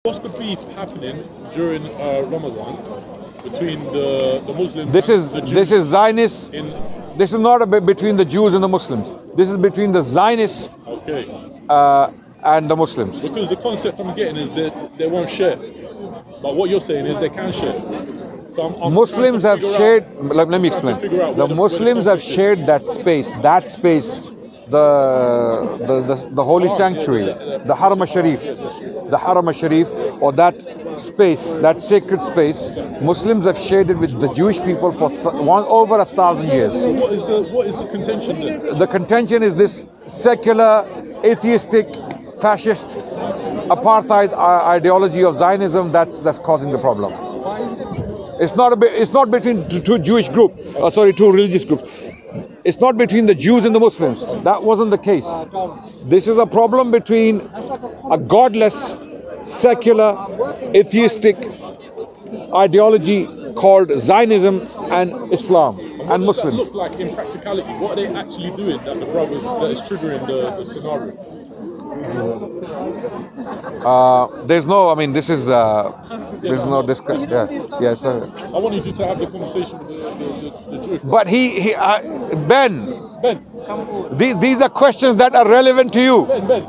What's the beef happening during Ramadan between the Muslims This and is the Jews? this is Zionists. This is not between the Jews and the Muslims. This is between the Zionists Okay. And the Muslims. Because the concept I'm getting is that they won't share. But what you're saying is they can share. So I'm Muslims have shared. Let me explain. The where Muslims have conflict is. shared that space. The holy sanctuary, the Haram al-Sharif, or that space, that sacred space. Muslims have shared it with the Jewish people for over 1,000 years. So what is the contention then? The contention is this secular, atheistic, fascist, apartheid ideology of Zionism that's causing the problem. It's not between two Jewish groups. Two religious groups. It's not between the Jews and the Muslims. That wasn't the case. This is a problem between a godless, secular, atheistic ideology called Zionism and Islam and Muslims. Look like in practicality, what are they actually doing that the brothers that is triggering the scenario? There's no discussion. Yeah. So. I wanted you to have the conversation with the Jewish. But Ben, these are questions that are relevant to you. Ben.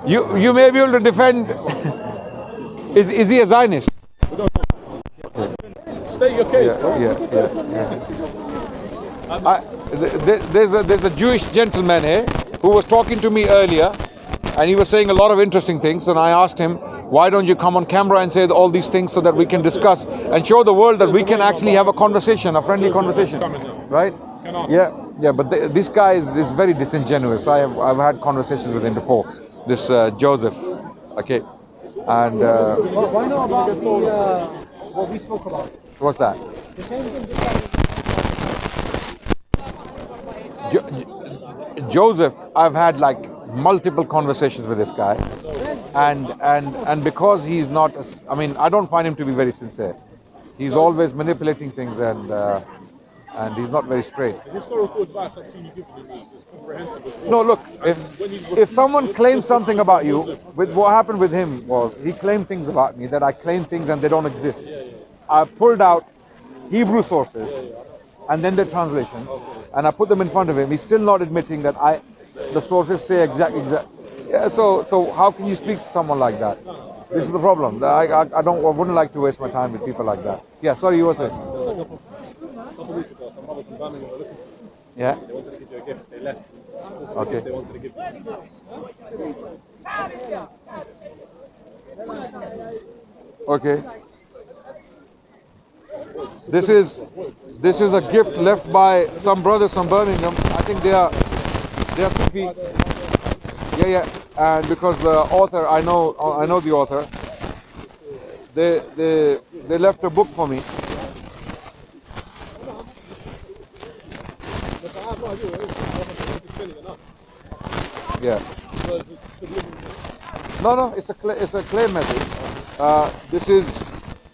You may be able to defend. Is he a Zionist? State your case. There's a Jewish gentleman here who was talking to me earlier, and he was saying a lot of interesting things, and I asked him, why don't you come on camera and say all these things so that we can discuss and show the world that we can actually have a conversation, a friendly conversation, right? Yeah, but this guy is very disingenuous. I've had conversations with him before, this Joseph, okay? And why not about what we spoke about? What's that? The same thing. Joseph, I've had like multiple conversations with this guy, and because he's not, I don't find him to be very sincere. He's always manipulating things, and he's not very straight. The historical advice I've seen you give is comprehensive as well. No, look, if someone claims something about you, what happened with him was he claimed things about me that I claim things and they don't exist. I pulled out Hebrew sources and then their translations, and I put them in front of him. He's still not admitting that the sources say exact. Yeah, so how can you speak to someone like that? This is the problem. I wouldn't like to waste my time with people like that. Yeah, sorry, you were saying. A couple of weeks ago, some brothers from Birmingham were looking for you. Yeah. They wanted to give you a gift. They left. Okay. They wanted to give you. Okay. This is a gift left by some brothers from Birmingham. I think they are Sufi. Yeah. And because the author, I know the author. They left a book for me. Yeah. No, it's a clay method. This is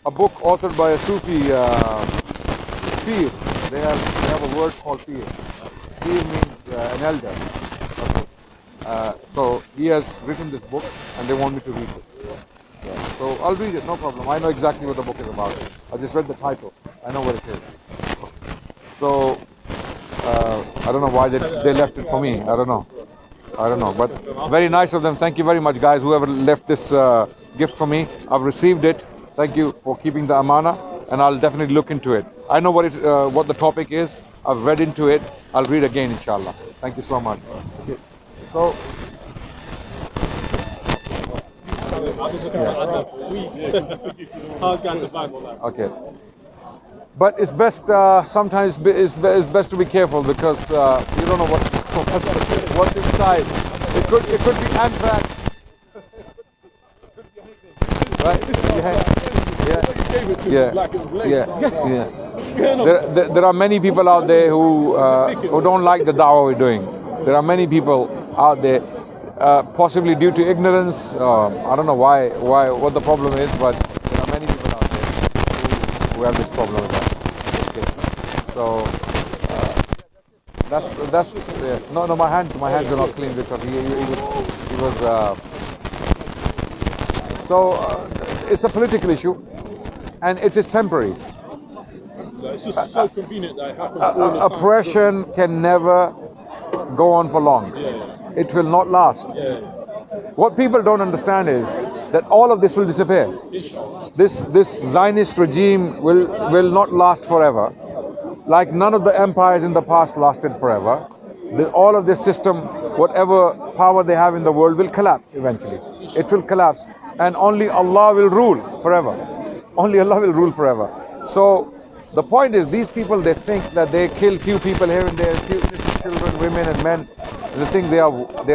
a book authored by a Sufi Pir. They have a word called Pir. Pir means an elder. Okay. So he has written this book, and they want me to read it. Yeah. So I'll read it, no problem. I know exactly what the book is about. I just read the title. I know what it is. So I don't know why they left it for me. I don't know. But very nice of them. Thank you very much, guys. Whoever left this gift for me, I've received it. Thank you for keeping the amana, and I'll definitely look into it. I know what the topic is. I've read into it. I'll read again, inshallah. Thank you so much. Okay. So. Okay. But it's best. Sometimes it's best to be careful because you don't know what's inside. It could be anthrax. Right? Yeah. There are many people out there who don't like the da'wah we're doing. There are many people out there, possibly due to ignorance. I don't know what the problem is, but there are many people out there who have this problem with that. Okay. So that's no. My hands are not clean because he was. it's a political issue, and it is temporary. It's just so convenient that it happens all the time. Oppression can never go on for long. It will not last. What people don't understand is that all of this will disappear. This Zionist regime will not last forever. Like none of the empires in the past lasted forever. All of this system, whatever power they have in the world, will collapse eventually. It will collapse, and only Allah will rule forever. Only Allah will rule forever. So the point is, these people, they think that they kill few people here and there, few children, women and men. They think they are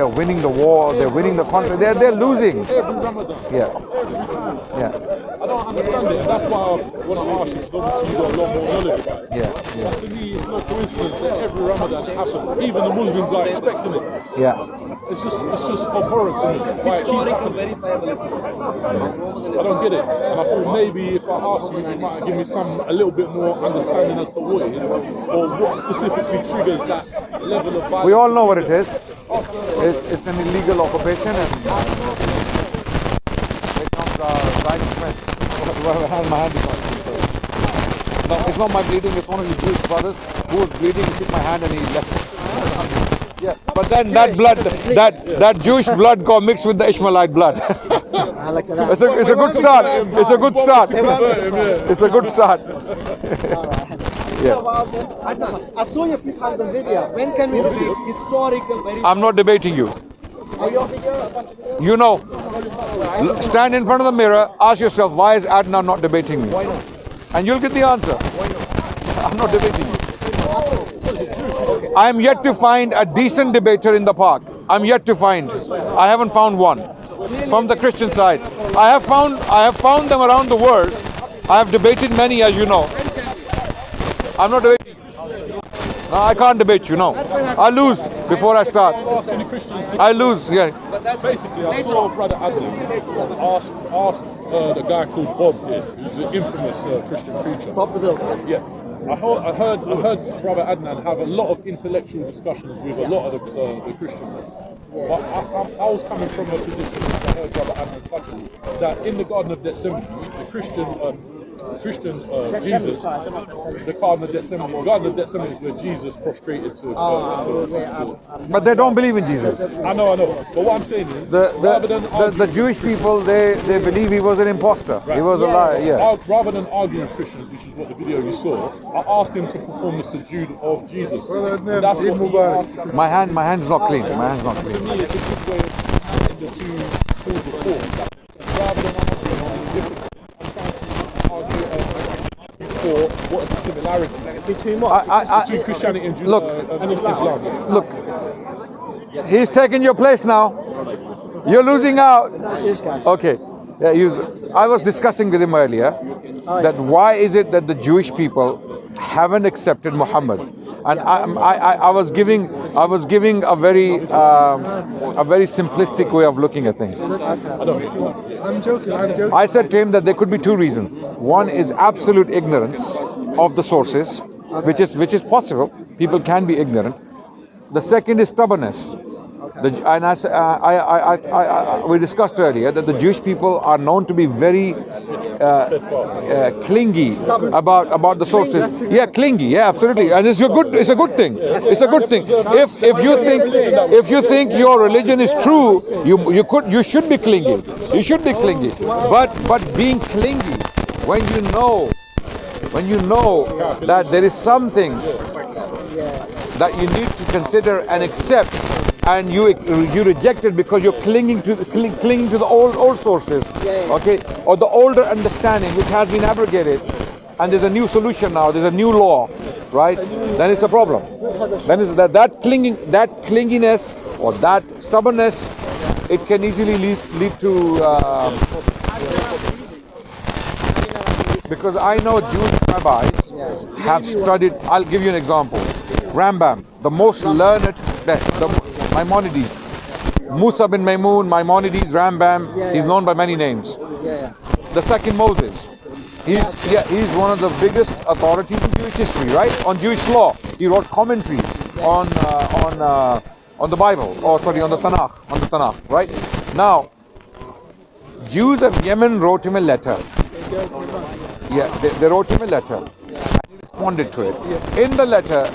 winning the war, they're winning the conflict. They're losing. Every Ramadan. Yeah. I don't understand it, and that's why I want to ask you, because obviously you've got a lot more knowledge about it. Yeah. But to me, it's no coincidence that every Ramadan happens. Even the Muslims are expecting it. Yeah. It's just abhorrent to me. Why it keeps happening. I don't get it. And I thought maybe if I ask you, you might give me a little bit more understanding as to what it is, or what specifically triggers that level of violence. We all know what it is. It's an illegal occupation, and here comes our Zionist friend. My hand is on. No, it's not my bleeding, it's one of the Jewish brothers who was bleeding. He took my hand and he left. Yeah, but then that blood, that Jewish blood got mixed with the Ishmaelite blood. It's a good start. It's a good start. It's a good start. Adnan, I saw you a few times on video. When can we debate historical? I'm not debating you. Are you on video? You know, stand in front of the mirror, ask yourself, why is Adnan not debating me? Why not? And you'll get the answer. Why not? I'm not debating you. I'm yet to find a decent debater in the park. I'm yet to find. I haven't found one from the Christian side. I have found them around the world. I have debated many, as you know. I'm not debating. No, I can't debate you. No, I lose before I start. I lose. Yeah. Basically, I saw Brother Adnan ask the guy called Bob here, who's an infamous Christian preacher. Bob the Builder. Yeah. I heard Brother Adnan have a lot of intellectual discussions with a lot of the Christians. But I was coming from a position, I heard Brother Adnan touch on, that in the Garden of Gethsemane, the Christian Jesus, the Garden of Gethsemane is where Jesus prostrated to. But they don't believe in Jesus. I know. But what I'm saying is, the Jewish people, they believe he was an imposter. Right. He was a liar. Yeah. Rather than arguing with Christians, which is what the video you saw, I asked him to perform the sujude of Jesus. That's what he asked. My hand's not clean. My hand's not clean. To me, it's a good way of putting the two schools of thought. Rather than arguing on the difference, I'm trying to argue for what is the similarity between what? between Christianity and Look, Islam. Look, he's taking your place now. You're losing out. Okay. Yeah, I was discussing with him earlier that why is it that the Jewish people haven't accepted Muhammad, and I was giving a very simplistic way of looking at things. I'm joking. I said to him that there could be two reasons. One is absolute ignorance of the sources, which is possible. People can be ignorant. The second is stubbornness. We discussed earlier that the Jewish people are known to be very clingy about the sources. Yeah, clingy. Yeah, absolutely. And it's a good thing. It's a good thing. If you think your religion is true, you should be clingy. You should be clingy. But being clingy when you know that there is something that you need to consider and accept, and you reject it because you're clinging to the old sources, okay, or the older understanding which has been abrogated, and there's a new solution now, there's a new law, right? Then it's a problem. Then is that clinginess or that stubbornness, it can easily lead to because I know Jewish rabbis have studied. I'll give you an example. Rambam, the most learned, the Maimonides, Musa bin Maimun, Maimonides, Rambam, he's known by many names. The second Moses, he's one of the biggest authorities in Jewish history, right? On Jewish law, he wrote commentaries on the Bible, or sorry, on the Tanakh, right? Now, Jews of Yemen wrote him a letter. Yeah, they wrote him a letter. And he responded to it. In the letter,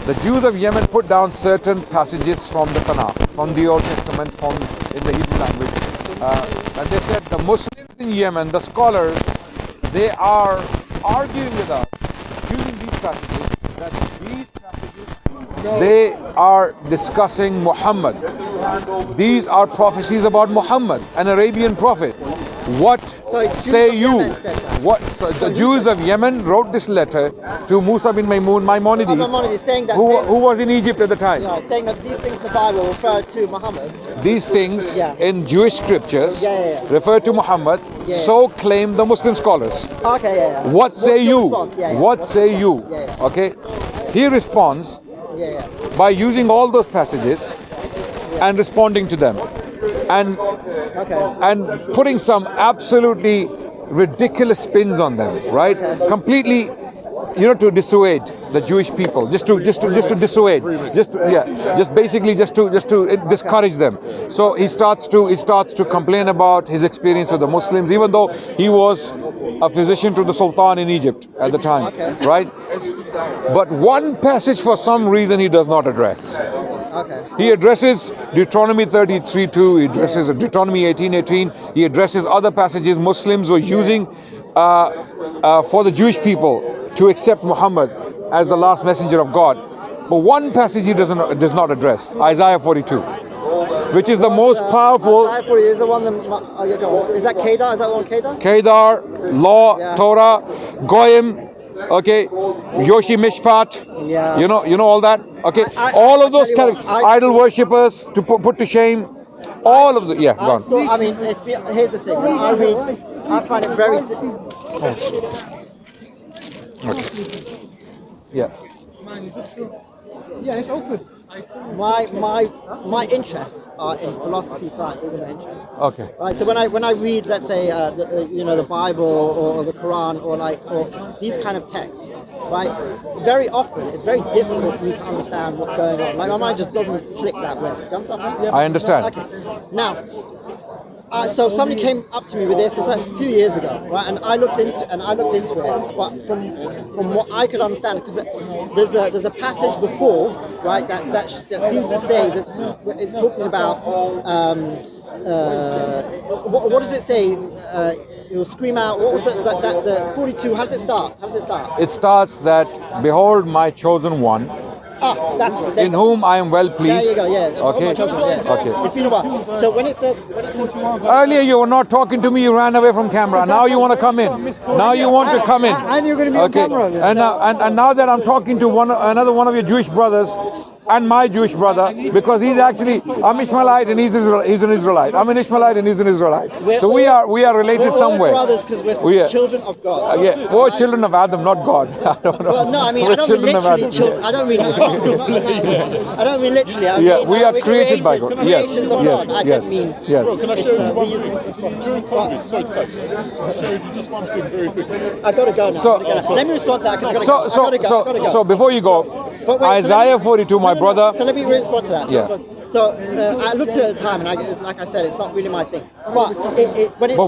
the Jews of Yemen put down certain passages from the Tanakh, from the Old Testament, in the Hebrew language. And they said the Muslims in Yemen, the scholars, they are arguing with us using these passages, that these passages, they are discussing Muhammad. These are prophecies about Muhammad, an Arabian prophet. What say you? So the Jews of Yemen wrote this letter to Musa bin Maimonides, saying that who was in Egypt at the time. saying that these things in the Bible refer to Muhammad. These things in Jewish scriptures Yeah. refer to Muhammad, so claim the Muslim scholars. Okay, What say you? Response? What say you? Okay. He responds by using all those passages and responding to them, and putting some absolutely ridiculous spins on them, right? Completely, to dissuade the Jewish people, just to dissuade, basically to discourage them. So he starts to complain about his experience with the Muslims, even though he was a physician to the Sultan in Egypt at the time, right? But one passage, for some reason, he does not address. He addresses Deuteronomy 33:2. He addresses Deuteronomy 18:18. He addresses other passages Muslims were using for the Jewish people to accept Muhammad as the last messenger of God. But one passage he does not address, Isaiah 42, which is the most powerful. Isaiah 40 is the one that, is that Kedar? Is that one Kedar? Kedar, Law, Torah, Goyim, okay, Yoshi Mishpat, you know all that, okay, all of those idol worshippers to put to shame, all of the, go on. So, I mean, here's the thing, when I read, I find it very... It's open. My interests are in philosophy, science. Those are my interests. Okay. Right. So when I read, let's say, the Bible or the Quran or these kind of texts, right? Very often it's very difficult for me to understand what's going on. Like my mind just doesn't click that way. You understand what I'm saying? I understand. Okay. Now. So somebody came up to me with this. It's like a few years ago, right? And I looked into it. But from what I could understand, because there's a passage before, right? That seems to say that it's talking about what does it say? It will scream out. What was the 42? How does it start? It starts that, behold my chosen one, that's right. in whom I am well pleased. There you go, Okay. Okay. It's been a while. So when it says Earlier you were not talking to me, you ran away from camera. Now you want to come in. Now you want to come in. I knew you were going to be on camera. And now that I'm talking to another one of your Jewish brothers, and my Jewish brother, because he's actually, I'm Ishmaelite and he's an Israelite. I'm an Ishmaelite and he's an Israelite. So we are related somewhere. We're brothers because we're children of God. We're children of Adam, not God. I don't know. Well, no, I mean, I don't mean literally children. I don't mean literally. We are created by God. Yes. Bro, can I show you one thing? During COVID, sorry to cut you. I'll show you just one thing very quickly. I've got to go now. Let me respond to that because I've got to go. So before you go, Isaiah 42, my brother. So let me respond to that. Yeah. So I looked at the time, and like I said, it's not really my thing. But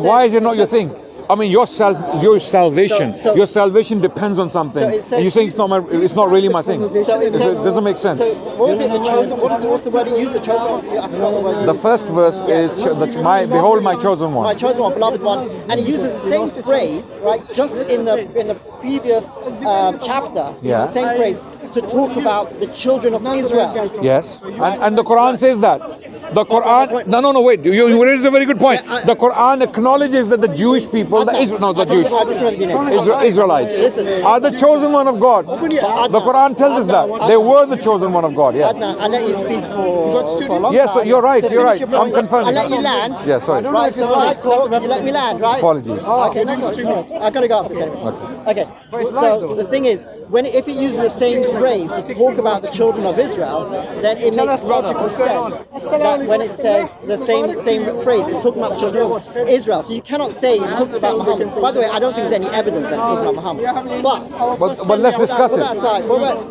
why is it not your thing? I mean, your salvation. Your salvation depends on something. And you're saying it's not really my thing. It doesn't make sense. So what was it? The chosen. What's the word he used? The chosen one. I forgot the word. The first verse is behold my chosen one. My chosen one, beloved one, and he uses the same phrase, right? Just in the previous chapter, the same phrase to talk about the children of Israel. Yes, and the Quran says that. The Quran. No, wait. You raised a very good point. The Quran acknowledges that the Jewish people, Israelites, are the chosen one of God. The Quran tells us that they were the chosen one of God. Yeah. Adnan, I let you speak for a long time. Yes, you're right. I'm confirming. I let you land. Yeah, sorry. Right, so I talk, you let me land, right? Apologies. Okay, I gotta go after a second. Okay. So the thing is, if it uses the same phrase to talk about the children of Israel, then it makes logical sense that when it says the same phrase, it's talking about the children of Israel. So you cannot say it's talking about Muhammad. By the way, I don't think there's any evidence that it's talking about Muhammad. But let's discuss it.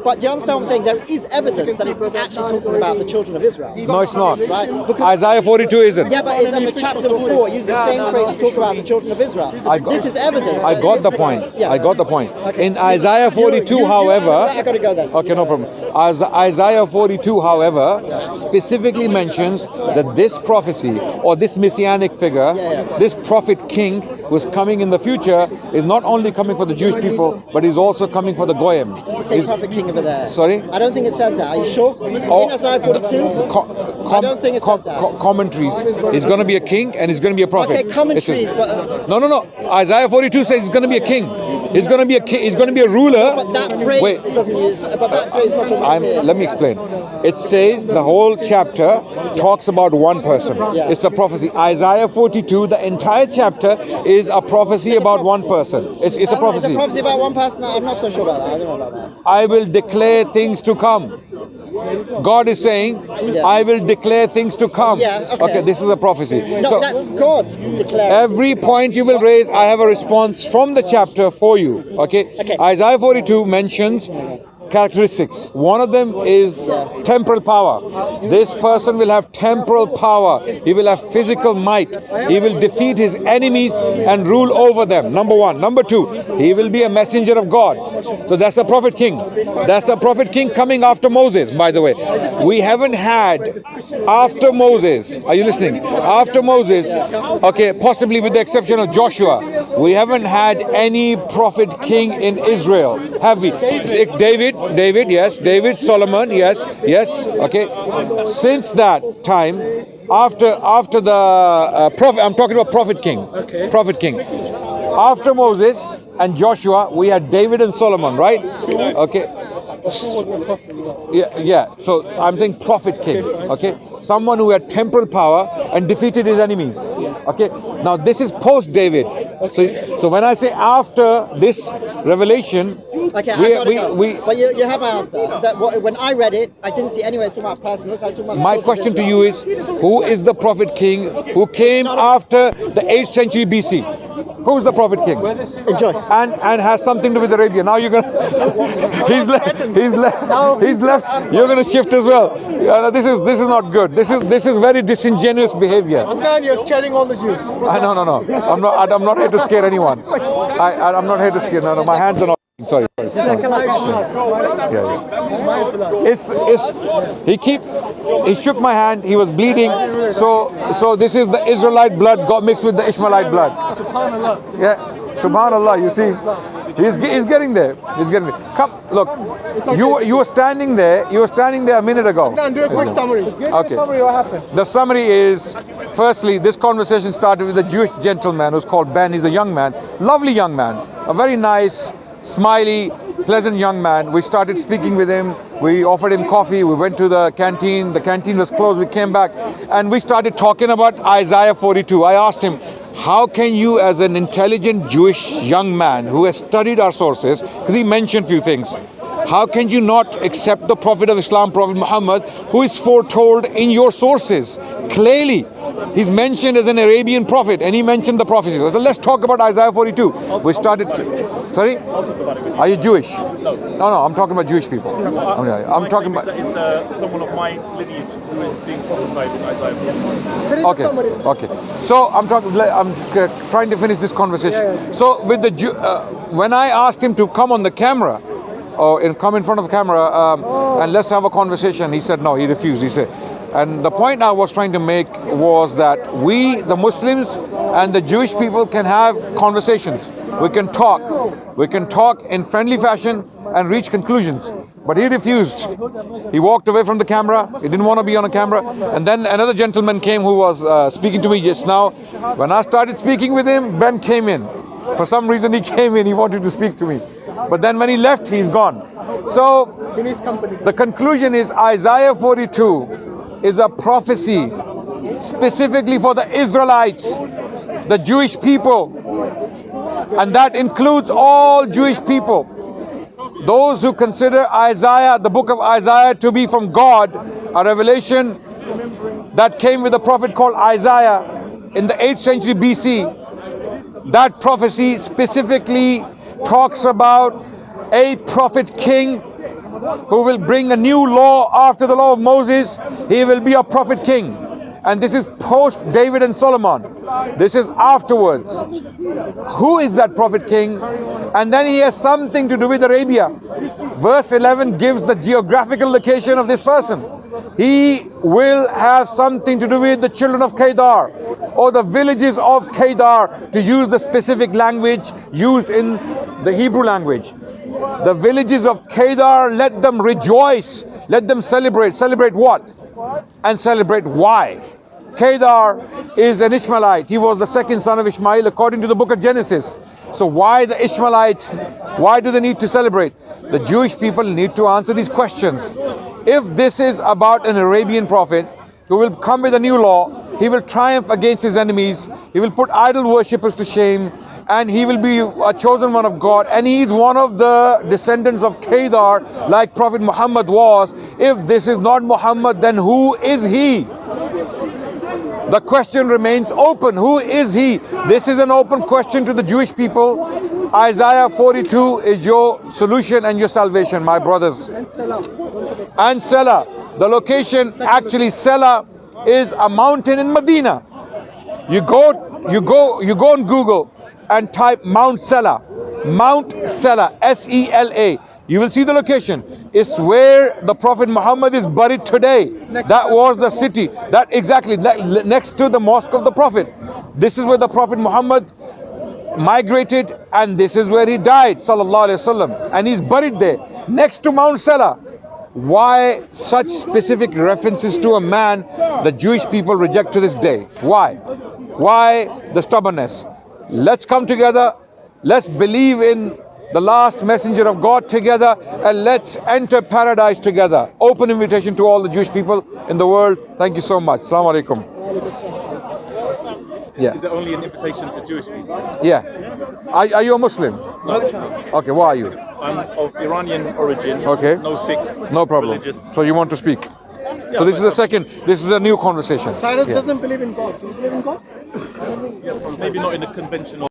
But do you understand what I'm saying? There is evidence that it's actually talking about the children of Israel. No, it's not. Right? Because, Isaiah 42 isn't. yeah, but it's in the chapter before. It uses the same phrase to talk about the children of Israel. This is evidence. I got the point. Yeah. I got the point. Okay. In Isaiah 42, however, I gotta go then. okay, no problem. As Isaiah 42, however, specifically mentions that this prophecy or this messianic figure, this prophet king who is coming in the future, is not only coming for the Jewish people, but is also coming for the Goyim. It's the same prophet king over there. Sorry? I don't think it says that. Are you sure? In Isaiah 42? I don't think it says that. Commentaries. He's going to be a king and he's going to be a prophet. Okay, commentaries, but No. Isaiah 42 says he's going to be a king. He's going to be a king. He's going to be a ruler. but that phrase Wait. it doesn't use. But that phrase is not talking about here. Let me explain. It says the whole chapter talks about one person. Yeah. It's a prophecy. Isaiah 42, the entire chapter is a prophecy about one person. It's a It's a prophecy. prophecy about one person. I'm not so sure about that. I don't know about that. I will declare things to come. God is saying, I will declare things to come. Yeah, okay. This is a prophecy. No, So that's God declaring. every point you will raise, I have a response from the chapter for you. Okay? Isaiah 42 mentions characteristics. One of them is temporal power. This person will have temporal power. He will have physical might. He will defeat his enemies and rule over them. Number one. Number two, he will be a messenger of God. So that's a prophet king. That's a prophet king coming after Moses, by the way. We haven't had after Moses, are you listening? After Moses, okay, possibly with the exception of Joshua, we haven't had any prophet king in Israel, have we? David, yes. David, Solomon, yes. Okay. Since that time, after the prophet, I'm talking about prophet king. Okay. Prophet king. After Moses and Joshua, we had David and Solomon, right? Okay. Yeah. So I'm saying prophet king. Okay. Someone who had temporal power and defeated his enemies. Okay. Now this is post David. So when I say after this revelation, Okay, I got it. But you have my answer. When I read it, I didn't see anywhere talking about person. Looks like talking about my question to you is, who is the prophet king who came after the 8th century BC? Who's the prophet king? Enjoy. And has something to do with Arabia. Now you're gonna he's left. You're gonna shift as well. This is not good. This is very disingenuous behavior. Adnan, you're scaring all the Jews. No. I'm not here to scare anyone. I'm not here to scare. No. My hands are not. Sorry. He shook my hand. He was bleeding. So this is the Israelite blood got mixed with the Ishmaelite blood. Yeah, Subhanallah. You see, he's getting there. Come, look. You were standing there. You were standing there a minute ago. Do a quick summary. Okay. Summary. What happened? The summary is, firstly, this conversation started with a Jewish gentleman who's called Ben. He's a young man, lovely young man, a very nice, smiley, pleasant young man. We started speaking with him. We offered him coffee. We went to the canteen. The canteen was closed. We came back and we started talking about Isaiah 42. I asked him, how can you, as an intelligent Jewish young man who has studied our sources, because he mentioned a few things, how can you not accept the Prophet of Islam, Prophet Muhammad, who is foretold in your sources? Clearly, he's mentioned as an Arabian prophet, and he mentioned the prophecies. So let's talk about Isaiah 42. We started. Sorry? Are you Jewish? No, I'm talking about Jewish people. I'm talking about. It's someone of my lineage who is being prophesied in Isaiah 42. Okay. So I'm trying to finish this conversation. So with when I asked him to come on the camera, come in front of the camera and let's have a conversation, he said no, he refused. He said, and the point I was trying to make was that we, the Muslims and the Jewish people, can have conversations. We can talk in friendly fashion and reach conclusions. But he refused. He walked away from the camera. He didn't want to be on a camera. And then another gentleman came who was speaking to me just now. When I started speaking with him, Ben came in. For some reason he came in, he wanted to speak to me. But then when he left, he's gone. So the conclusion is Isaiah 42 is a prophecy specifically for the Israelites, the Jewish people. And that includes all Jewish people. Those who consider Isaiah, the book of Isaiah, to be from God, a revelation that came with a prophet called Isaiah in the 8th century BC. That prophecy specifically talks about a prophet king who will bring a new law after the law of Moses. He will be a prophet king. And this is post David and Solomon. This is afterwards. Who is that prophet king? And then he has something to do with Arabia. Verse 11 gives the geographical location of this person. He will have something to do with the children of Kedar, or the villages of Kedar, to use the specific language used in the Hebrew language. The villages of Kedar, let them rejoice, let them celebrate. Celebrate what? And celebrate why? Kedar is an Ishmaelite. He was the second son of Ishmael according to the book of Genesis. So why the Ishmaelites? Why do they need to celebrate? The Jewish people need to answer these questions. If this is about an Arabian prophet who will come with a new law, he will triumph against his enemies, he will put idol worshippers to shame, and he will be a chosen one of God, and he is one of the descendants of Kedar like Prophet Muhammad was. If this is not Muhammad, then who is he? The question remains open. Who is he? This is an open question to the Jewish people. Isaiah 42 is your solution and your salvation, my brothers. And Selah. The location, actually Selah, is a mountain in Medina. You go on Google and type Mount Selah. Mount Selah, S-E-L-A. You will see the location. It's where the Prophet Muhammad is buried today. That was the city. That exactly next to the mosque of the Prophet. This is where the Prophet Muhammad migrated, and this is where he died, sallallahu alaihi wasallam. And he's buried there, next to Mount Selah. Why such specific references to a man the Jewish people reject to this day? Why? Why the stubbornness? Let's come together. Let's believe in the last messenger of God together, and let's enter paradise together. Open invitation to all the Jewish people in the world. Thank you so much. Assalamu alaikum. Yeah. Is it only an invitation to Jewish people? Yeah. Are you a Muslim? No. Okay, why are you? I'm of Iranian origin. Okay. No Sikhs. No problem. Religious. So you want to speak? Yeah, So this is the second, this is a new conversation. Cyrus Yeah. doesn't believe in God. Do you believe in God? Yes, maybe not in the conventional